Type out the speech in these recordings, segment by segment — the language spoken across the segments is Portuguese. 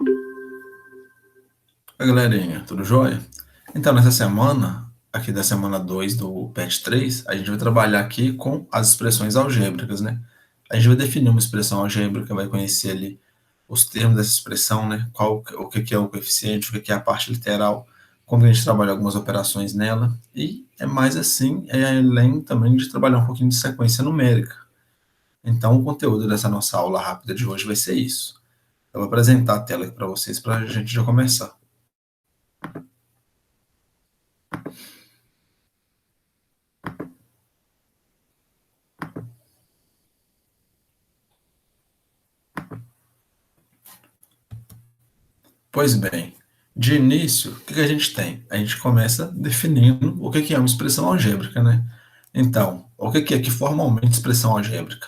Oi, galerinha, tudo jóia? Então, nessa semana, aqui da semana 2 do PET 3, a gente vai trabalhar aqui com as expressões algébricas, né? A gente vai definir uma expressão algébrica, vai conhecer ali os termos dessa expressão, né? O que que é o coeficiente, o que que é a parte literal, como a gente trabalha algumas operações nela, e é mais assim, é além também de trabalhar um pouquinho de sequência numérica. Então, o conteúdo dessa nossa aula rápida de hoje vai ser isso. Eu vou apresentar a tela aqui para vocês para a gente já começar. Pois bem, de início, o que que a gente tem? A gente começa definindo o que que é uma expressão algébrica, né? Então, o que que é que formalmente expressão algébrica?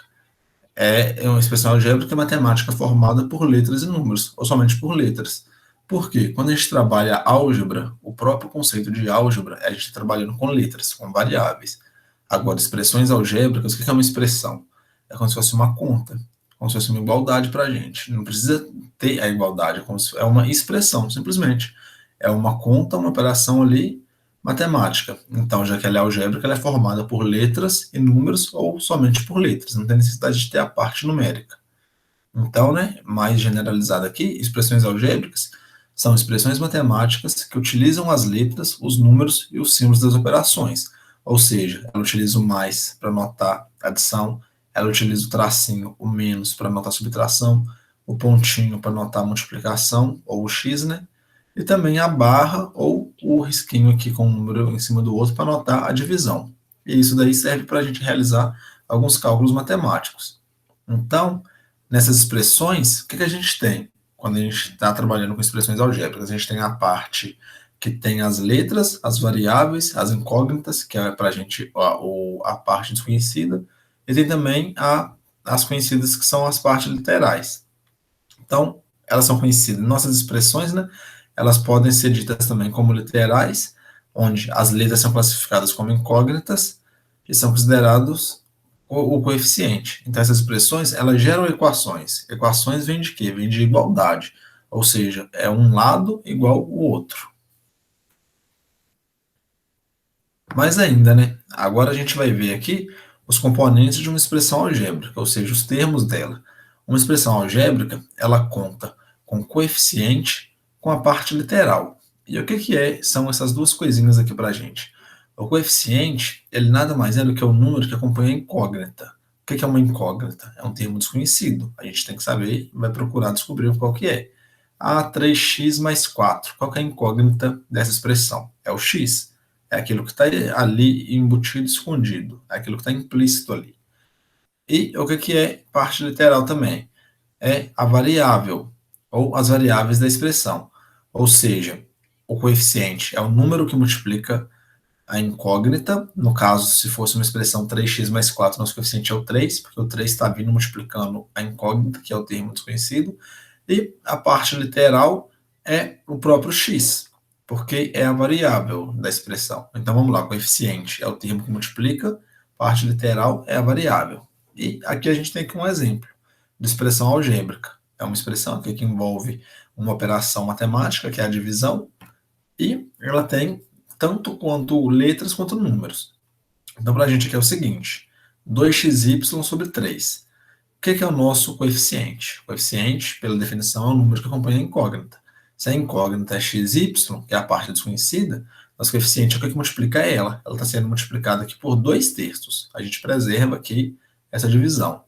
É uma expressão algébrica matemática formada por letras e números, ou somente por letras. Por quê? Quando a gente trabalha álgebra, o próprio conceito de álgebra é a gente trabalhando com letras, com variáveis. Agora, expressões algébricas, o que é uma expressão? É como se fosse uma conta, como se fosse uma igualdade para a gente. Não precisa ter a igualdade, é uma expressão, simplesmente. É uma conta, uma operação ali matemática. Então, já que ela é algébrica, ela é formada por letras e números ou somente por letras. Não tem necessidade de ter a parte numérica. Então, né, mais generalizado aqui, expressões algébricas são expressões matemáticas que utilizam as letras, os números e os símbolos das operações. Ou seja, ela utiliza o mais para notar adição, ela utiliza o tracinho, o menos para notar subtração, o pontinho para notar multiplicação, ou o x, né? E também a barra ou o risquinho aqui com um número em cima do outro para notar a divisão. E isso daí serve para a gente realizar alguns cálculos matemáticos. Então, nessas expressões, o que que a gente tem? Quando a gente está trabalhando com expressões algébricas, a gente tem a parte que tem as letras, as variáveis, as incógnitas, que é para a gente a parte desconhecida, e tem também as conhecidas, que são as partes literais. Então, elas são conhecidas. Nossas expressões, né? Elas podem ser ditas também como literais, onde as letras são classificadas como incógnitas e são considerados o coeficiente. Então, essas expressões, elas geram equações. Equações vêm de quê? Vêm de igualdade. Ou seja, é um lado igual o outro. Mais ainda, né? Agora a gente vai ver aqui os componentes de uma expressão algébrica, ou seja, os termos dela. Uma expressão algébrica, ela conta com coeficiente com a parte literal. E o que que são essas duas coisinhas aqui para a gente? O coeficiente, ele nada mais é do que o número que acompanha a incógnita. O que que é uma incógnita? É um termo desconhecido. A gente tem que saber, vai procurar descobrir qual que é. Ah, 3x mais 4. Qual que é a incógnita dessa expressão? É o x. É aquilo que está ali embutido, escondido. É aquilo que está implícito ali. E o que que é parte literal também? É a variável, ou as variáveis da expressão. Ou seja, o coeficiente é o número que multiplica a incógnita. No caso, se fosse uma expressão 3x mais 4, nosso coeficiente é o 3, porque o 3 está vindo multiplicando a incógnita, que é o termo desconhecido. E a parte literal é o próprio x, porque é a variável da expressão. Então vamos lá, coeficiente é o termo que multiplica, parte literal é a variável. E aqui a gente tem aqui um exemplo de expressão algébrica. É uma expressão aqui que envolve uma operação matemática, que é a divisão, e ela tem tanto quanto letras quanto números. Então, para a gente aqui é o seguinte: 2xy sobre 3. O que é o nosso coeficiente? O coeficiente, pela definição, é o número que acompanha a incógnita. Se a incógnita é xy, que é a parte desconhecida, nosso coeficiente, o que multiplica é ela. Ela está sendo multiplicada aqui por 2/3. A gente preserva aqui essa divisão.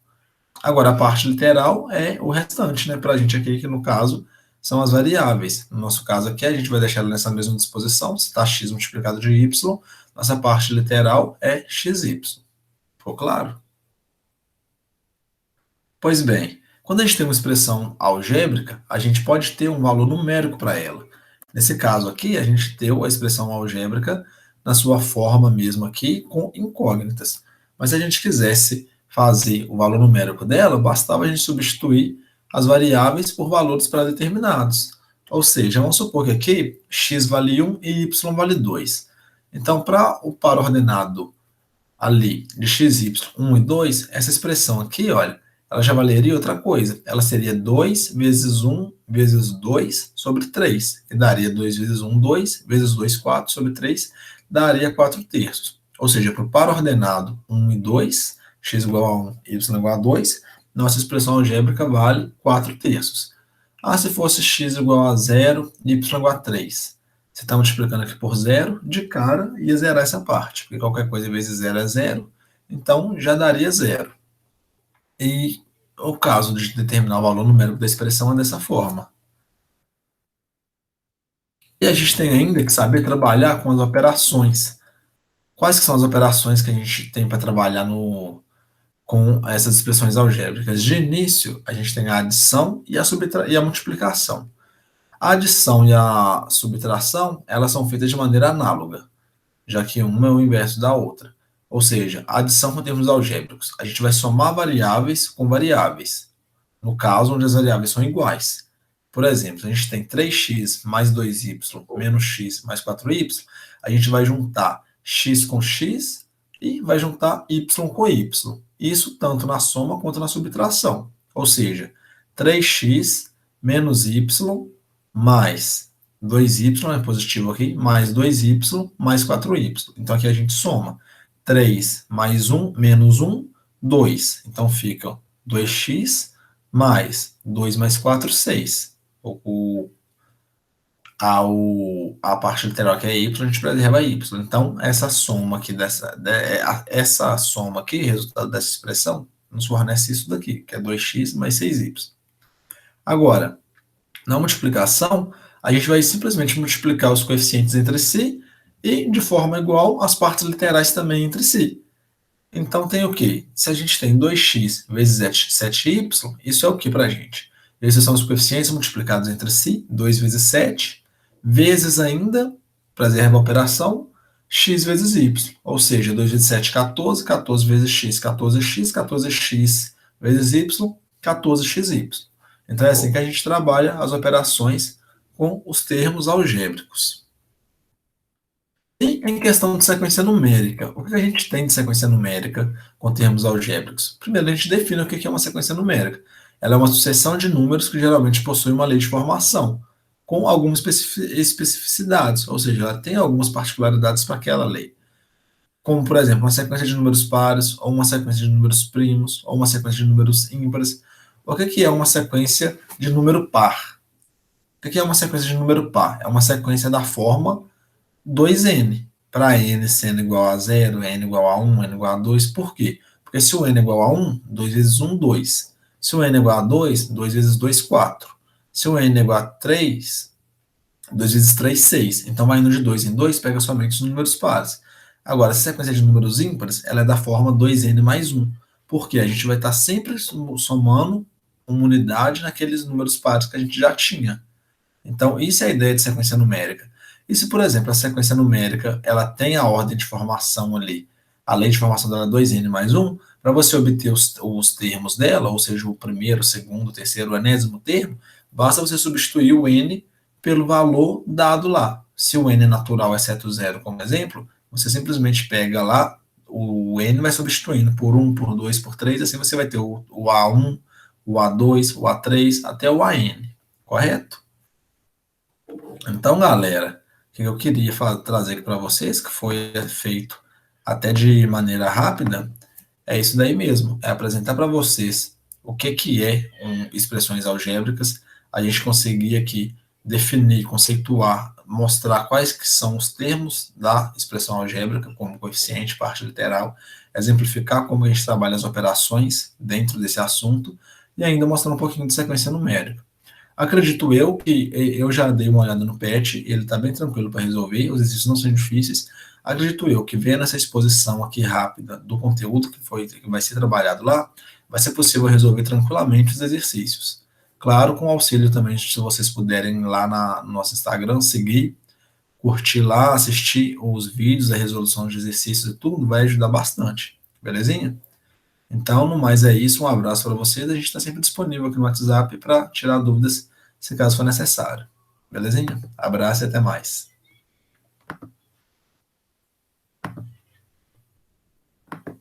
Agora, a parte literal é o restante, né? Para a gente aqui, que no caso são as variáveis. No nosso caso aqui, a gente vai deixar ela nessa mesma disposição. Se está x multiplicado de y, nossa parte literal é xy. Ficou claro? Pois bem, quando a gente tem uma expressão algébrica, a gente pode ter um valor numérico para ela. Nesse caso aqui, a gente deu a expressão algébrica na sua forma mesmo aqui, com incógnitas. Mas se a gente quisesse fazer o valor numérico dela, bastava a gente substituir as variáveis por valores pré-determinados. Ou seja, vamos supor que aqui x vale 1 e y vale 2. Então, para o par ordenado ali de x, y, 1 e 2, essa expressão aqui, olha, ela já valeria outra coisa. Ela seria 2 vezes 1 vezes 2 sobre 3, que daria 2 vezes 1, 2, vezes 2, 4 sobre 3, daria 4 terços. Ou seja, para o par ordenado 1 e 2, x igual a 1, y igual a 2, nossa expressão algébrica vale 4 terços. Ah, se fosse x igual a 0, y igual a 3. Você está multiplicando aqui por 0, de cara ia zerar essa parte, porque qualquer coisa vezes 0 é 0, então já daria 0. E o caso de determinar o valor numérico da expressão é dessa forma. E a gente tem ainda que saber trabalhar com as operações. Quais que são as operações que a gente tem para trabalhar com essas expressões algébricas? De início, a gente tem a adição e a multiplicação. A adição e a subtração, elas são feitas de maneira análoga, já que uma é o inverso da outra. Ou seja, a adição com termos algébricos. A gente vai somar variáveis com variáveis, no caso onde as variáveis são iguais. Por exemplo, a gente tem 3x mais 2y menos x mais 4y, a gente vai juntar x com x e vai juntar y com y. Isso tanto na soma quanto na subtração. Ou seja, 3x menos y mais 2y, é positivo aqui, mais 2y mais 4y. Então aqui a gente soma 3 mais 1 menos 1, 2. Então fica 2x mais 2 mais 4, 6. A parte literal que é y, a gente preserva y. Então, essa soma aqui, resultado dessa expressão, nos fornece isso daqui, que é 2x mais 6y. Agora, na multiplicação, a gente vai simplesmente multiplicar os coeficientes entre si e, de forma igual, as partes literais também entre si. Então, tem o quê? Se a gente tem 2x vezes 7y, isso é o que para a gente? Esses são os coeficientes multiplicados entre si, 2 vezes 7, vezes ainda, preserva a operação, x vezes y. Ou seja, 2 vezes 7, 14, 14 vezes x, 14x, 14x vezes y, 14xy. Então, é assim que a gente trabalha as operações com os termos algébricos. E em questão de sequência numérica, o que a gente tem de sequência numérica com termos algébricos? Primeiro, a gente define o que é uma sequência numérica. Ela é uma sucessão de números que geralmente possui uma lei de formação, com algumas especificidades, ou seja, ela tem algumas particularidades para aquela lei. Como, por exemplo, uma sequência de números pares, ou uma sequência de números primos, ou uma sequência de números ímpares. O que é uma sequência de número par? O que é uma sequência de número par? É uma sequência da forma 2n. Para n sendo igual a 0, n igual a 1, n igual a 2. Por quê? Porque se o n é igual a 1, 2 vezes 1, 2. Se o n é igual a 2, 2 vezes 2, 4. Se o n é igual a 3, 2 vezes 3, 6. Então, vai indo de 2 em 2, pega somente os números pares. Agora, a sequência de números ímpares, ela é da forma 2n mais 1. Porque a gente vai estar sempre somando uma unidade naqueles números pares que a gente já tinha. Então, isso é a ideia de sequência numérica. E se, por exemplo, a sequência numérica ela tem a ordem de formação ali, a lei de formação dela é 2n mais 1, para você obter os termos dela, ou seja, o primeiro, o segundo, o terceiro, o enésimo termo, basta você substituir o n pelo valor dado lá. Se o n natural exceto 0, como exemplo, você simplesmente pega lá, o n vai substituindo por 1, por 2, por 3, assim você vai ter o A1, o A2, o A3, até o AN, correto? Então, galera, o que eu queria trazer aqui para vocês, que foi feito até de maneira rápida, é isso daí mesmo, é apresentar para vocês o que é expressões algébricas, a gente conseguir aqui definir, conceituar, mostrar quais que são os termos da expressão algébrica, como coeficiente, parte literal, exemplificar como a gente trabalha as operações dentro desse assunto e ainda mostrar um pouquinho de sequência numérica. Acredito eu que eu já dei uma olhada no PET, ele está bem tranquilo para resolver, os exercícios não são difíceis. Acredito eu que vendo essa exposição aqui rápida do conteúdo que vai ser trabalhado lá, vai ser possível resolver tranquilamente os exercícios. Claro, com auxílio também, se vocês puderem ir lá no nosso Instagram, seguir, curtir lá, assistir os vídeos, a resolução de exercícios e tudo, vai ajudar bastante, belezinha? Então, no mais é isso, um abraço para vocês, a gente está sempre disponível aqui no WhatsApp para tirar dúvidas, se caso for necessário. Belezinha? Abraço e até mais.